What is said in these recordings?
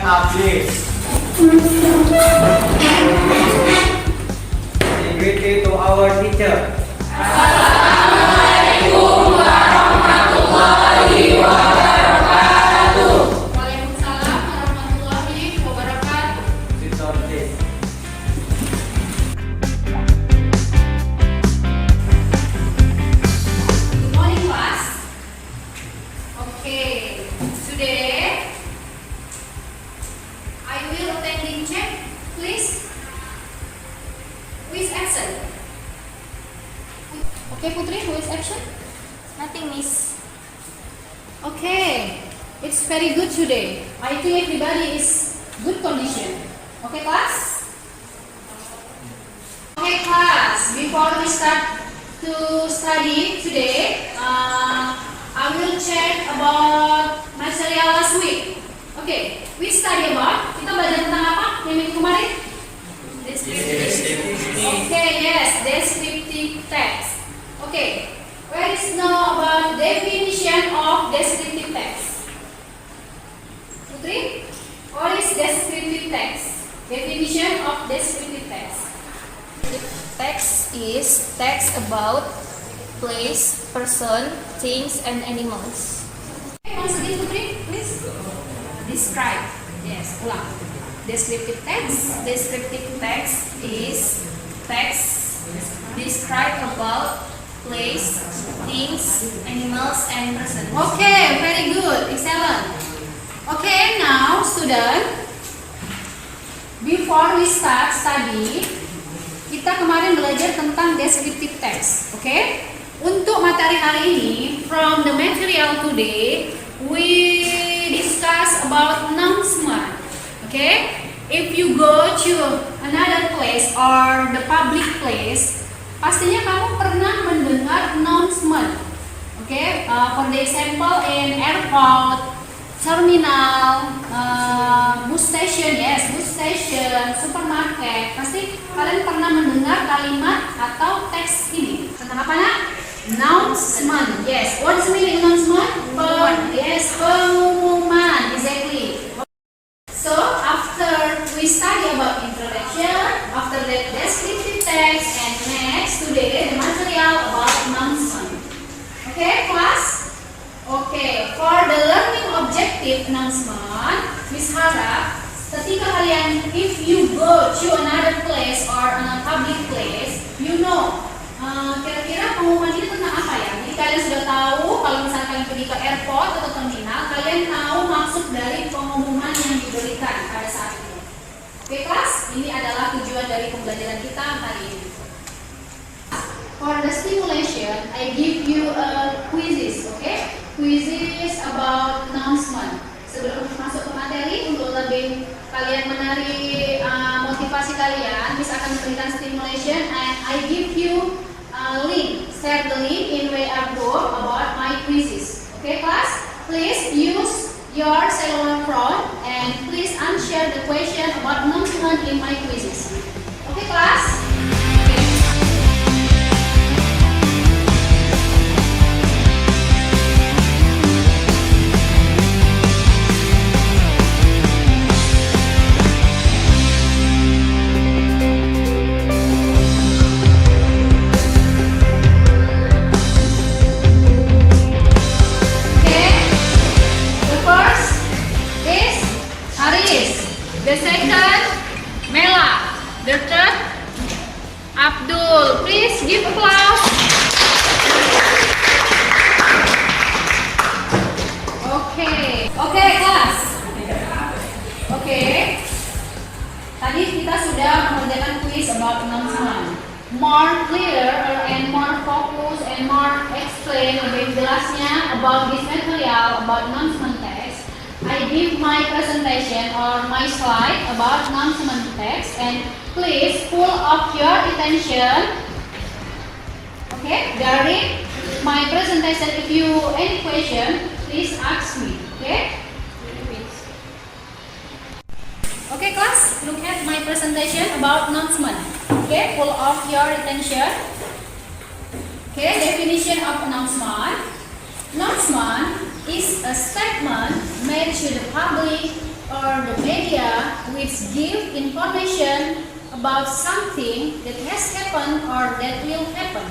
up, please. Say greeting to our teacher. Waalaikumsalam warahmatullahi wabarakatuh. Sit down, please. Good morning, class. Okay, today I will attending check. Please, who is absent? Okay, Putri, who is absent? Nothing, Miss. Okay, it's very good today. I think everybody is good condition. Okay, class? Okay, class. Before we start to study today, I will check about material last week. Okay, we study about. Kita belajar tentang apa yang minggu kemarin? Okay, yes, descriptive text. Okay, where is know about definition of descriptive text? Putri, what is descriptive text? Definition of descriptive text. Text is text about place, person, things, and animals. Okay, once again, Putri, please. Describe. Yes, ulang. Descriptive text. Descriptive text is text describe about place, things, animals, and person. Okay, very good, excellent. Okay, now student, before we start study, kita kemarin belajar tentang descriptive text. Okay, untuk materi hari ini, from the material today, we discuss about announcement. Okay, if you go to another place or the public place, pastinya kamu pernah mendengar announcement. Okay, for the example in airport, terminal, bus station, yes, bus station, supermarket, pasti kalian pernah mendengar kalimat atau teks ini. Tentang apa nak? Announcement, yes. What is the meaning announcement? Yes, pengumuman, exactly. So after we study about introduction, after that descriptive text, and next today the material about announcement. Okay, class? Okay, for the learning objective announcement, Miss harap ketika kalian, if you go to another place or a public place, you know, kira-kira pengumuman ini tentang apa ya? Jadi kalian sudah tahu kalau misalnya kalian pergi ke airport atau terminal, kalian tahu maksud dari pengumuman yang diberikan pada saat itu. Oke, kelas, ini adalah tujuan dari pembelajaran kita hari ini. For the stimulation, I give you a quizzes, okay? Quizzes about announcement. Sebelum masuk ke materi, untuk lebih kalian menarik motivasi kalian, Miss akan memberikan stimulation and I give you a link, share the link in WA group about my quizzes. Okay, class? Please use your cellular phone and please answer the question about announcement in my quizzes. Okay, class? The second, Mela. The third, Abdul. Please give applause. Okay, class. Okay. Tadi kita sudah mengerjakan quiz about announcement. More clear and more focus and more explain lebih jelasnya about this material about announcement text. I give my presentation or my slide about announcement text and please pull up your attention. Okay, during my presentation, if you any question, please ask me. Okay. Okay, class, look at my presentation about announcement. Okay, pull up your attention. Okay, definition of announcement. Announcement is a statement made to the public or the media which give information about something that has happened or that will happen.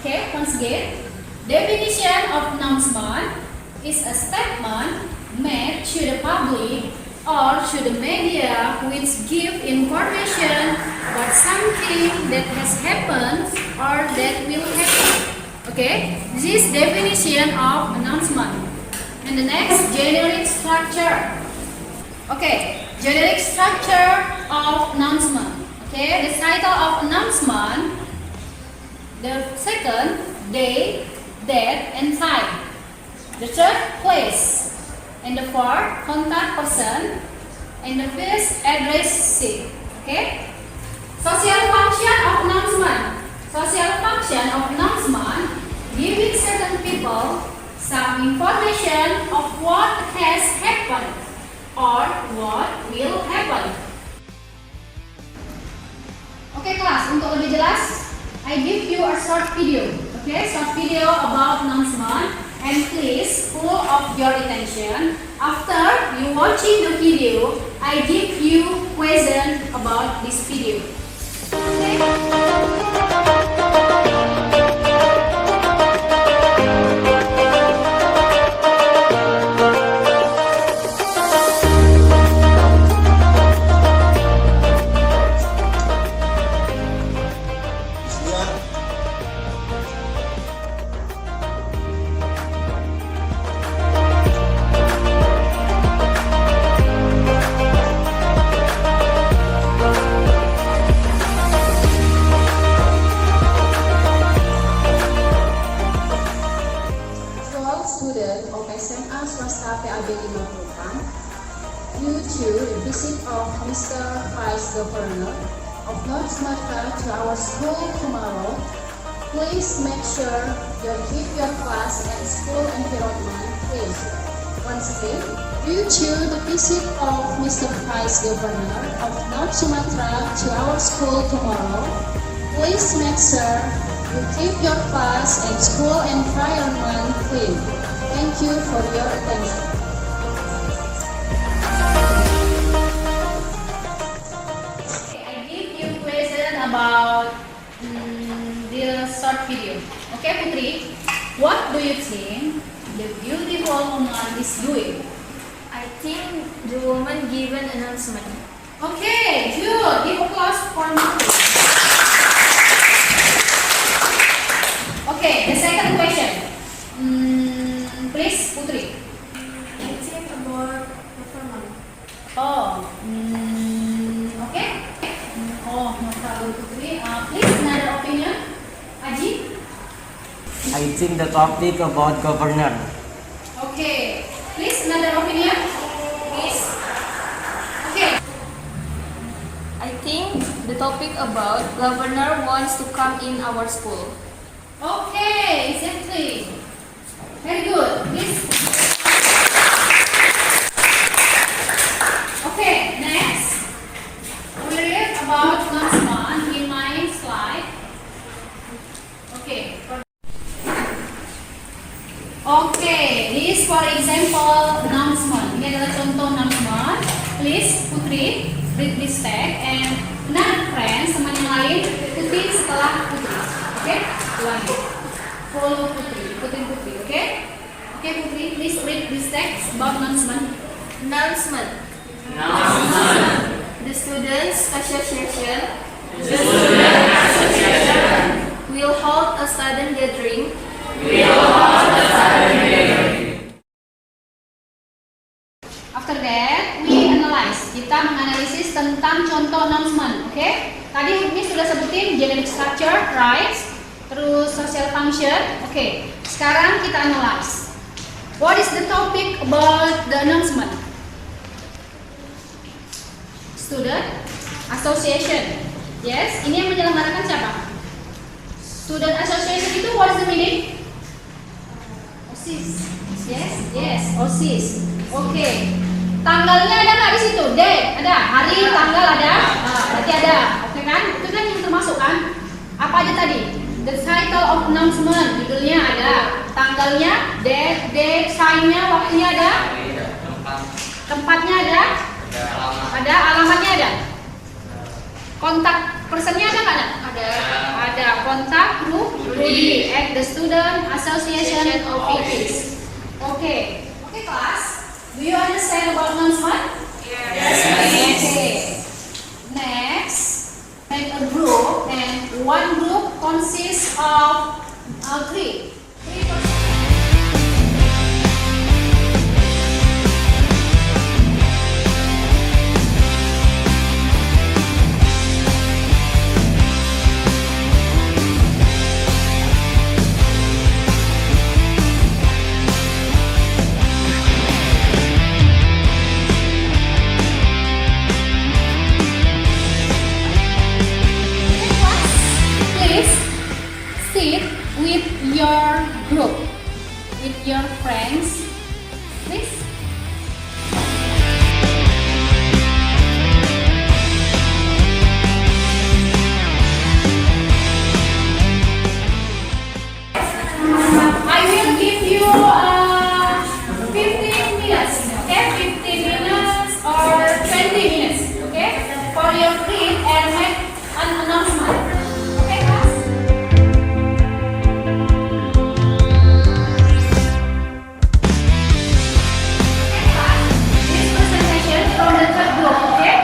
Okay, once again, definition of announcement is a statement made to the public or to the media which give information about something that has happened or that will happen. Okay, this is definition of announcement. And the next, generic structure. Okay, generic structure of announcement. Okay, the title of announcement. The second, day, date, and time. The third, place. And the fourth, contact person. And the fifth, address sheet. Okay. Social function of announcement. Social function of announcement, giving certain people some information of what has happened or what will happen. Okay kelas, untuk lebih jelas, I give you a short video. Okay, short video about announcement, and please full of your attention. After you watching the video, I give you question about this video. Okay. Student of SMA Swasta PAB 54, due to the visit of Mr. Vice Governor of North Sumatra to our school tomorrow, please make sure you keep your class and school environment clean. Once again, due to the visit of Mr. Vice Governor of North Sumatra to our school tomorrow, please make sure you keep your class and school environment clean. Thank you for your attention. Okay, I give you question about the short video. Okay, Putri, what do you think the beautiful woman is doing? I think the woman gave an announcement. Okay, good. Give applause for Putri. Okay, the second question. Please, Putri. I think about government. Oh, okay. Oh, no problem, Putri. Please, another opinion. Aji. I think the topic about governor. Okay. Please, another opinion. Please. Okay. I think the topic about governor wants to come in our school. Okay, exactly. Very good. Please. Okay, next. We read about announcement in my slide. Okay. Okay, this for example announcement. Ini adalah contoh announcement. Please, Putri, read this tag and another friends, teman yang lain, ikuti setelah Putri. Okay? Ulangi. Follow Putri. Ikutin Putri. Okay? Okay, Putri, please read this text about announcement. Announcement. The Students Association will hold a student gathering After that, we analyze. Kita menganalisis tentang contoh announcement. Okay? Tadi ini sudah sebutin generic structure, right? Terus social function. Okay. Sekarang kita analyze. What is the topic about the announcement? Student Association. Yes, ini yang menyelenggarakan siapa? Student Association itu what is the meaning? OSIS. Yes, OSIS. Oke. Tanggalnya ada nggak di situ? Date ada, hari, tanggal ada. Berarti ada. Oke kan? Itu kan yang termasuk kan? Apa aja tadi? The title of announcement, judulnya ada. Tanggalnya, date, time-nya, waktunya ada. Tempatnya ada? Ada. Alamatnya ada? Kontak personnya ada nggak? Ada. Ada. Kontak Rudy at the Student Association Office. Okay. Okay, class. Do you understand about announcement? Yes. Okay. Next, make a group, and one group consists of three. Three persons. Please sit with your group, with your friends. Please. I will give you 15 minutes, okay? 15 minutes or 20 minutes, okay? For your read and make an announcement. Okay, class? Okay, class. This presentation from the third group, okay?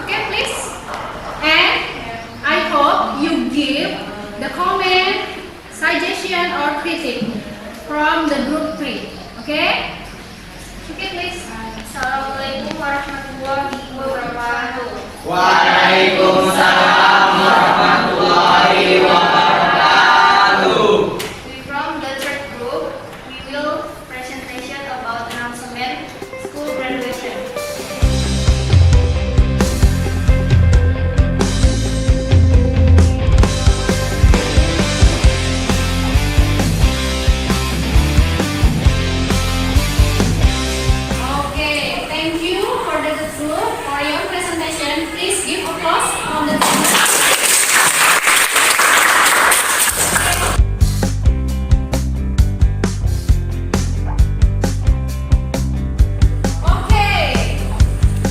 Okay, please. And I hope you give the comment, suggestion or critic from the group 3, okay? Okay, please. Assalamualaikum warahmatullahi wabarakatuh. Waalaikumsalam warahmatullahi wabarakatuh. We from the third group, we will presentation about announcement school graduation. Okay, thank you for the group for your presentation. Please give applause on the Okay,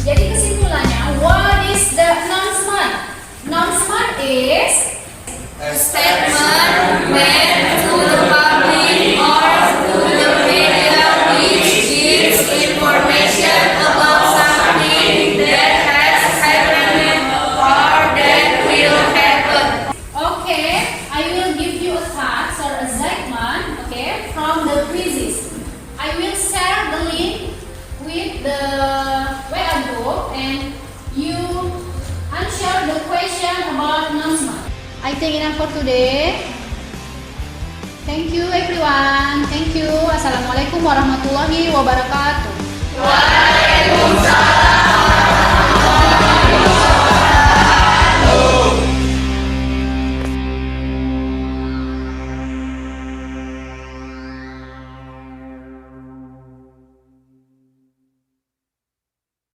jadi kesimpulannya, what is the announcement? Announcement is Statement made to the public or to the media which gives information about something that has happened or that will happen. okay. I will give you a task or a segment, okay, from the quizzes. I will share the link with the WA group and you answer the question about announcement. I think enough for today. Thank you everyone. Thank you. Assalamualaikum warahmatullahi wabarakatuh. Waalaikumsalam.